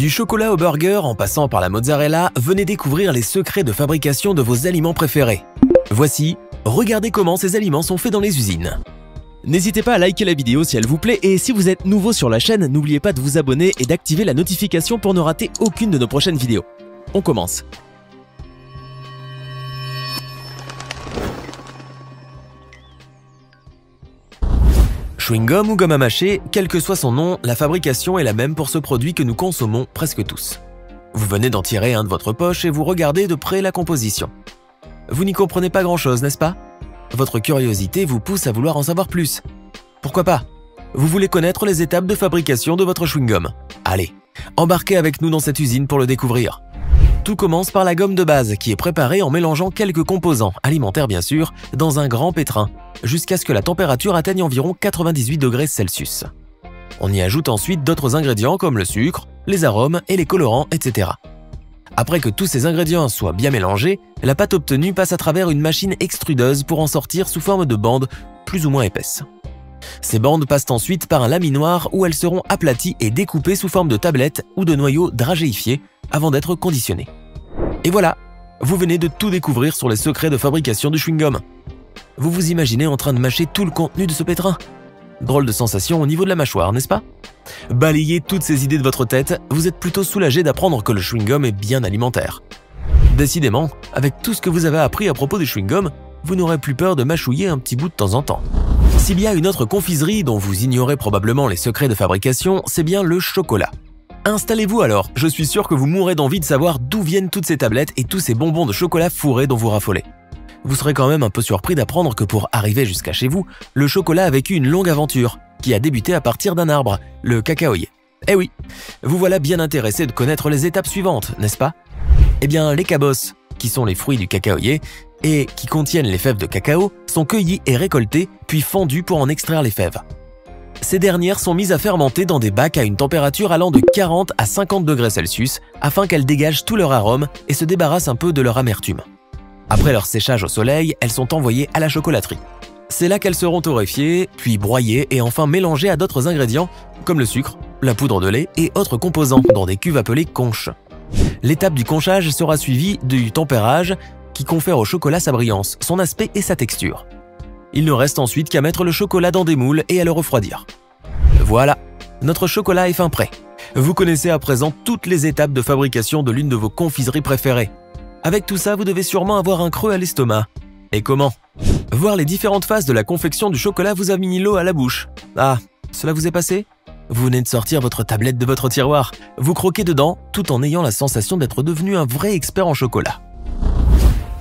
Du chocolat au burger en passant par la mozzarella, venez découvrir les secrets de fabrication de vos aliments préférés. Voici, regardez comment ces aliments sont faits dans les usines. N'hésitez pas à liker la vidéo si elle vous plaît et si vous êtes nouveau sur la chaîne, n'oubliez pas de vous abonner et d'activer la notification pour ne rater aucune de nos prochaines vidéos. On commence. Chewing-gum ou gomme à mâcher, quel que soit son nom, la fabrication est la même pour ce produit que nous consommons presque tous. Vous venez d'en tirer un de votre poche et vous regardez de près la composition. Vous n'y comprenez pas grand-chose, n'est-ce pas? Votre curiosité vous pousse à vouloir en savoir plus. Pourquoi pas? Vous voulez connaître les étapes de fabrication de votre chewing-gum? Allez, embarquez avec nous dans cette usine pour le découvrir. Tout commence par la gomme de base qui est préparée en mélangeant quelques composants, alimentaires bien sûr, dans un grand pétrin, jusqu'à ce que la température atteigne environ 98 degrés Celsius. On y ajoute ensuite d'autres ingrédients comme le sucre, les arômes et les colorants, etc. Après que tous ces ingrédients soient bien mélangés, la pâte obtenue passe à travers une machine extrudeuse pour en sortir sous forme de bandes plus ou moins épaisses. Ces bandes passent ensuite par un laminoir où elles seront aplaties et découpées sous forme de tablettes ou de noyaux dragéifiés avant d'être conditionnées. Et voilà, vous venez de tout découvrir sur les secrets de fabrication du chewing-gum. Vous vous imaginez en train de mâcher tout le contenu de ce pétrin? Drôle de sensation au niveau de la mâchoire, n'est-ce pas? Balayez toutes ces idées de votre tête, vous êtes plutôt soulagé d'apprendre que le chewing-gum est bien alimentaire. Décidément, avec tout ce que vous avez appris à propos du chewing-gum, vous n'aurez plus peur de mâchouiller un petit bout de temps en temps. S'il y a une autre confiserie dont vous ignorez probablement les secrets de fabrication, c'est bien le chocolat. Installez-vous alors, je suis sûr que vous mourrez d'envie de savoir d'où viennent toutes ces tablettes et tous ces bonbons de chocolat fourrés dont vous raffolez. Vous serez quand même un peu surpris d'apprendre que pour arriver jusqu'à chez vous, le chocolat a vécu une longue aventure, qui a débuté à partir d'un arbre, le cacaoyer. Eh oui, vous voilà bien intéressé de connaître les étapes suivantes, n'est-ce pas? Eh bien, les cabosses, qui sont les fruits du cacaoyer, et qui contiennent les fèves de cacao, sont cueillies et récoltées, puis fendues pour en extraire les fèves. Ces dernières sont mises à fermenter dans des bacs à une température allant de 40 à 50 degrés Celsius afin qu'elles dégagent tout leur arôme et se débarrassent un peu de leur amertume. Après leur séchage au soleil, elles sont envoyées à la chocolaterie. C'est là qu'elles seront torréfiées, puis broyées et enfin mélangées à d'autres ingrédients comme le sucre, la poudre de lait et autres composants dans des cuves appelées conches. L'étape du conchage sera suivie du tempérage qui confère au chocolat sa brillance, son aspect et sa texture. Il ne reste ensuite qu'à mettre le chocolat dans des moules et à le refroidir. Voilà, notre chocolat est fin prêt. Vous connaissez à présent toutes les étapes de fabrication de l'une de vos confiseries préférées. Avec tout ça, vous devez sûrement avoir un creux à l'estomac. Et comment? Voir les différentes phases de la confection du chocolat vous a mis l'eau à la bouche. Ah, cela vous est passé? Vous venez de sortir votre tablette de votre tiroir. Vous croquez dedans, tout en ayant la sensation d'être devenu un vrai expert en chocolat.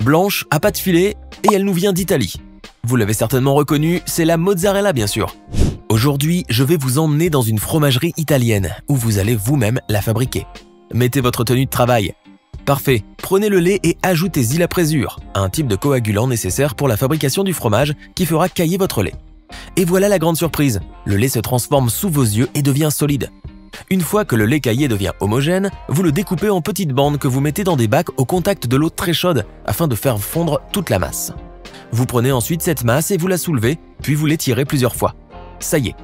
Blanche, à pâte filée, et elle nous vient d'Italie. Vous l'avez certainement reconnue, c'est la mozzarella bien sûr. Aujourd'hui, je vais vous emmener dans une fromagerie italienne, où vous allez vous-même la fabriquer. Mettez votre tenue de travail. Parfait, prenez le lait et ajoutez-y la présure, un type de coagulant nécessaire pour la fabrication du fromage qui fera cailler votre lait. Et voilà la grande surprise, le lait se transforme sous vos yeux et devient solide. Une fois que le lait caillé devient homogène, vous le découpez en petites bandes que vous mettez dans des bacs au contact de l'eau très chaude afin de faire fondre toute la masse. Vous prenez ensuite cette masse et vous la soulevez, puis vous l'étirez plusieurs fois. Ça y est,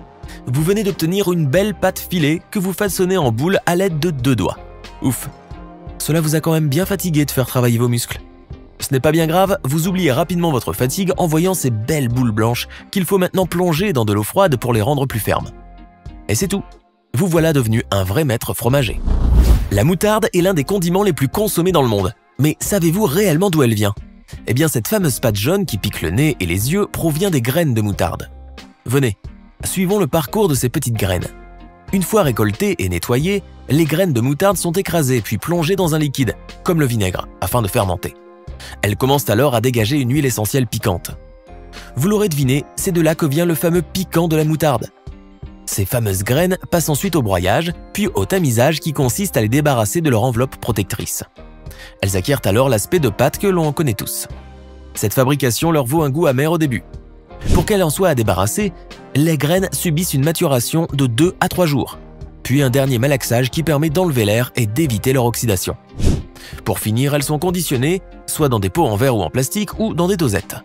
vous venez d'obtenir une belle pâte filée que vous façonnez en boule à l'aide de 2 doigts. Ouf, cela vous a quand même bien fatigué de faire travailler vos muscles. Ce n'est pas bien grave, vous oubliez rapidement votre fatigue en voyant ces belles boules blanches qu'il faut maintenant plonger dans de l'eau froide pour les rendre plus fermes. Et c'est tout, vous voilà devenu un vrai maître fromager. La moutarde est l'un des condiments les plus consommés dans le monde. Mais savez-vous réellement d'où elle vient? Eh bien, cette fameuse pâte jaune qui pique le nez et les yeux provient des graines de moutarde. Venez, suivons le parcours de ces petites graines. Une fois récoltées et nettoyées, les graines de moutarde sont écrasées puis plongées dans un liquide, comme le vinaigre, afin de fermenter. Elles commencent alors à dégager une huile essentielle piquante. Vous l'aurez deviné, c'est de là que vient le fameux piquant de la moutarde. Ces fameuses graines passent ensuite au broyage, puis au tamisage qui consiste à les débarrasser de leur enveloppe protectrice. Elles acquièrent alors l'aspect de pâte que l'on connaît tous. Cette fabrication leur vaut un goût amer au début. Pour qu'elles en soient à débarrasser, les graines subissent une maturation de 2 à 3 jours, puis un dernier malaxage qui permet d'enlever l'air et d'éviter leur oxydation. Pour finir, elles sont conditionnées, soit dans des pots en verre ou en plastique ou dans des dosettes.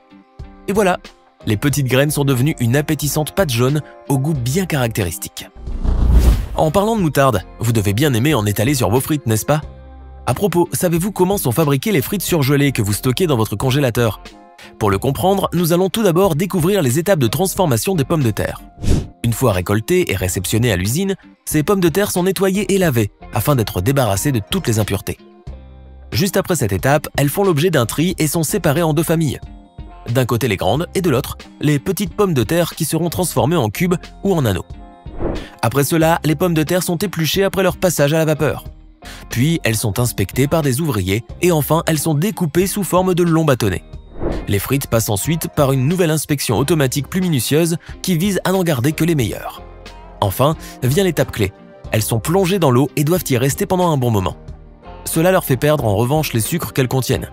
Et voilà, les petites graines sont devenues une appétissante pâte jaune au goût bien caractéristique. En parlant de moutarde, vous devez bien aimer en étaler sur vos frites, n'est-ce pas? À propos, savez-vous comment sont fabriquées les frites surgelées que vous stockez dans votre congélateur? Pour le comprendre, nous allons tout d'abord découvrir les étapes de transformation des pommes de terre. Une fois récoltées et réceptionnées à l'usine, ces pommes de terre sont nettoyées et lavées afin d'être débarrassées de toutes les impuretés. Juste après cette étape, elles font l'objet d'un tri et sont séparées en deux familles. D'un côté les grandes et de l'autre, les petites pommes de terre qui seront transformées en cubes ou en anneaux. Après cela, les pommes de terre sont épluchées après leur passage à la vapeur. Puis, elles sont inspectées par des ouvriers et enfin, elles sont découpées sous forme de longs bâtonnets. Les frites passent ensuite par une nouvelle inspection automatique plus minutieuse qui vise à n'en garder que les meilleures. Enfin, vient l'étape clé. Elles sont plongées dans l'eau et doivent y rester pendant un bon moment. Cela leur fait perdre en revanche les sucres qu'elles contiennent.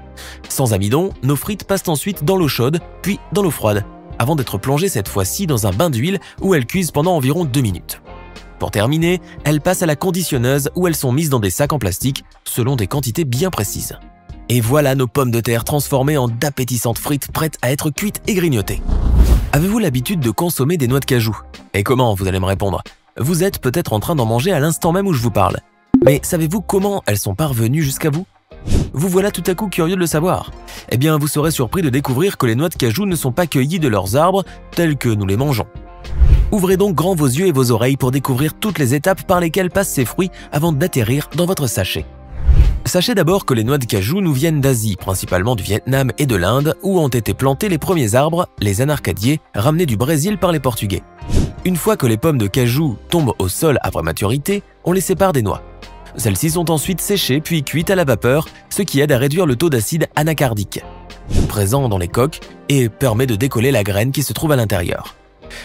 Sans amidon, nos frites passent ensuite dans l'eau chaude, puis dans l'eau froide, avant d'être plongées cette fois-ci dans un bain d'huile où elles cuisent pendant environ 2 minutes. Pour terminer, elles passent à la conditionneuse où elles sont mises dans des sacs en plastique selon des quantités bien précises. Et voilà nos pommes de terre transformées en d'appétissantes frites prêtes à être cuites et grignotées. Avez-vous l'habitude de consommer des noix de cajou? Et comment, vous allez me répondre? Vous êtes peut-être en train d'en manger à l'instant même où je vous parle. Mais savez-vous comment elles sont parvenues jusqu'à vous? Vous voilà tout à coup curieux de le savoir. Eh bien, vous serez surpris de découvrir que les noix de cajou ne sont pas cueillies de leurs arbres tels que nous les mangeons. Ouvrez donc grand vos yeux et vos oreilles pour découvrir toutes les étapes par lesquelles passent ces fruits avant d'atterrir dans votre sachet. Sachez d'abord que les noix de cajou nous viennent d'Asie, principalement du Vietnam et de l'Inde, où ont été plantés les premiers arbres, les anacardiers, ramenés du Brésil par les Portugais. Une fois que les pommes de cajou tombent au sol après maturité, on les sépare des noix. Celles-ci sont ensuite séchées puis cuites à la vapeur, ce qui aide à réduire le taux d'acide anacardique présent dans les coques et permet de décoller la graine qui se trouve à l'intérieur.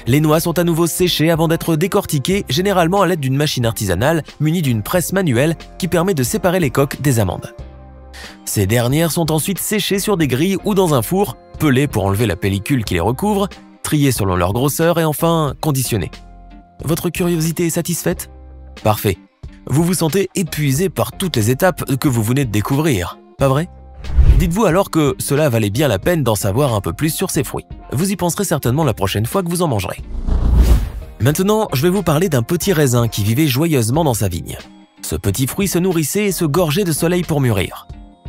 Les noix sont à nouveau séchées avant d'être décortiquées, généralement à l'aide d'une machine artisanale munie d'une presse manuelle qui permet de séparer les coques des amandes. Ces dernières sont ensuite séchées sur des grilles ou dans un four, pelées pour enlever la pellicule qui les recouvre, triées selon leur grosseur et enfin conditionnées. Votre curiosité est satisfaite? Parfait. Vous vous sentez épuisé par toutes les étapes que vous venez de découvrir, pas vrai? Dites-vous alors que cela valait bien la peine d'en savoir un peu plus sur ces fruits. Vous y penserez certainement la prochaine fois que vous en mangerez. Maintenant, je vais vous parler d'un petit raisin qui vivait joyeusement dans sa vigne. Ce petit fruit se nourrissait et se gorgeait de soleil pour mûrir.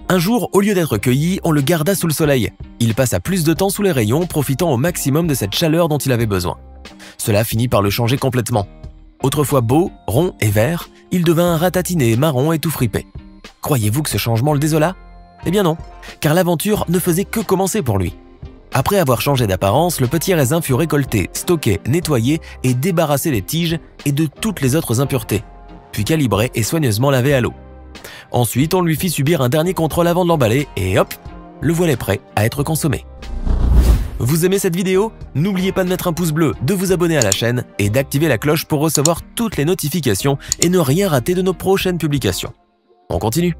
Un jour, au lieu d'être cueilli, on le garda sous le soleil. Il passa plus de temps sous les rayons, profitant au maximum de cette chaleur dont il avait besoin. Cela finit par le changer complètement. Autrefois beau, rond et vert, il devint ratatiné, marron et tout fripé. Croyez-vous que ce changement le désola? Eh bien non, car l'aventure ne faisait que commencer pour lui. Après avoir changé d'apparence, le petit raisin fut récolté, stocké, nettoyé et débarrassé des tiges et de toutes les autres impuretés, puis calibré et soigneusement lavé à l'eau. Ensuite, on lui fit subir un dernier contrôle avant de l'emballer et hop, le voilà prêt à être consommé. Vous aimez cette vidéo? N'oubliez pas de mettre un pouce bleu, de vous abonner à la chaîne et d'activer la cloche pour recevoir toutes les notifications et ne rien rater de nos prochaines publications. On continue.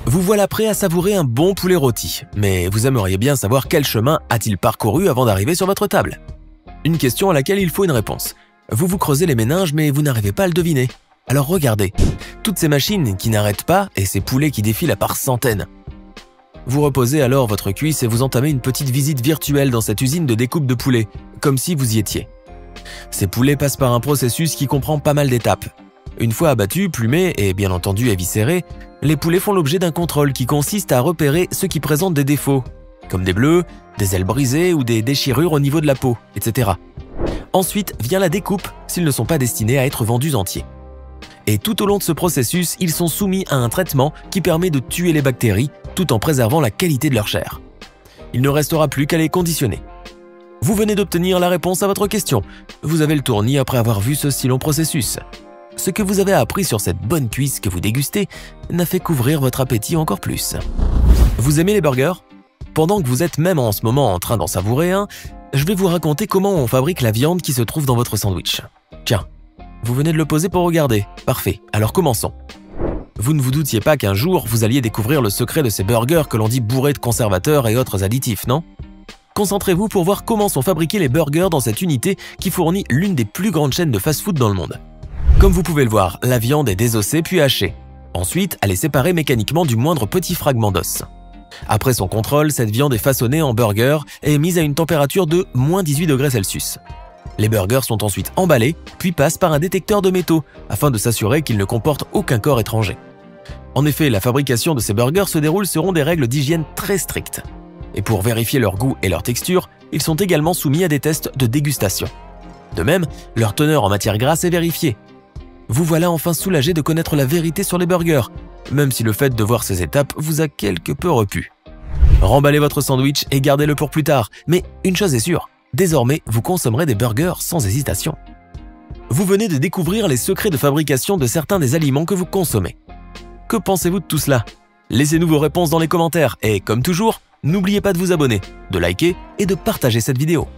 Vous voilà prêt à savourer un bon poulet rôti, mais vous aimeriez bien savoir quel chemin a-t-il parcouru avant d'arriver sur votre table? Une question à laquelle il faut une réponse. Vous vous creusez les méninges mais vous n'arrivez pas à le deviner. Alors regardez, toutes ces machines qui n'arrêtent pas et ces poulets qui défilent à par centaines. Vous reposez alors votre cuisse et vous entamez une petite visite virtuelle dans cette usine de découpe de poulet, comme si vous y étiez. Ces poulets passent par un processus qui comprend pas mal d'étapes. Une fois abattus, plumés et bien entendu éviscérés, les poulets font l'objet d'un contrôle qui consiste à repérer ceux qui présentent des défauts, comme des bleus, des ailes brisées ou des déchirures au niveau de la peau, etc. Ensuite vient la découpe s'ils ne sont pas destinés à être vendus entiers. Et tout au long de ce processus, ils sont soumis à un traitement qui permet de tuer les bactéries tout en préservant la qualité de leur chair. Il ne restera plus qu'à les conditionner. Vous venez d'obtenir la réponse à votre question. Vous avez le tournis après avoir vu ce si long processus. Ce que vous avez appris sur cette bonne cuisse que vous dégustez n'a fait qu'ouvrir votre appétit encore plus. Vous aimez les burgers? Pendant que vous êtes même en ce moment en train d'en savourer un, je vais vous raconter comment on fabrique la viande qui se trouve dans votre sandwich. Tiens, vous venez de le poser pour regarder. Parfait, alors commençons. Vous ne vous doutiez pas qu'un jour, vous alliez découvrir le secret de ces burgers que l'on dit bourrés de conservateurs et autres additifs, non? Concentrez-vous pour voir comment sont fabriqués les burgers dans cette unité qui fournit l'une des plus grandes chaînes de fast-food dans le monde. Comme vous pouvez le voir, la viande est désossée puis hachée. Ensuite, elle est séparée mécaniquement du moindre petit fragment d'os. Après son contrôle, cette viande est façonnée en burger et mise à une température de -18 °C. Les burgers sont ensuite emballés, puis passent par un détecteur de métaux, afin de s'assurer qu'ils ne comportent aucun corps étranger. En effet, la fabrication de ces burgers se déroule selon des règles d'hygiène très strictes. Et pour vérifier leur goût et leur texture, ils sont également soumis à des tests de dégustation. De même, leur teneur en matière grasse est vérifiée. Vous voilà enfin soulagé de connaître la vérité sur les burgers, même si le fait de voir ces étapes vous a quelque peu repu. Remballez votre sandwich et gardez-le pour plus tard, mais une chose est sûre, désormais vous consommerez des burgers sans hésitation. Vous venez de découvrir les secrets de fabrication de certains des aliments que vous consommez. Que pensez-vous de tout cela? Laissez-nous vos réponses dans les commentaires et, comme toujours, n'oubliez pas de vous abonner, de liker et de partager cette vidéo.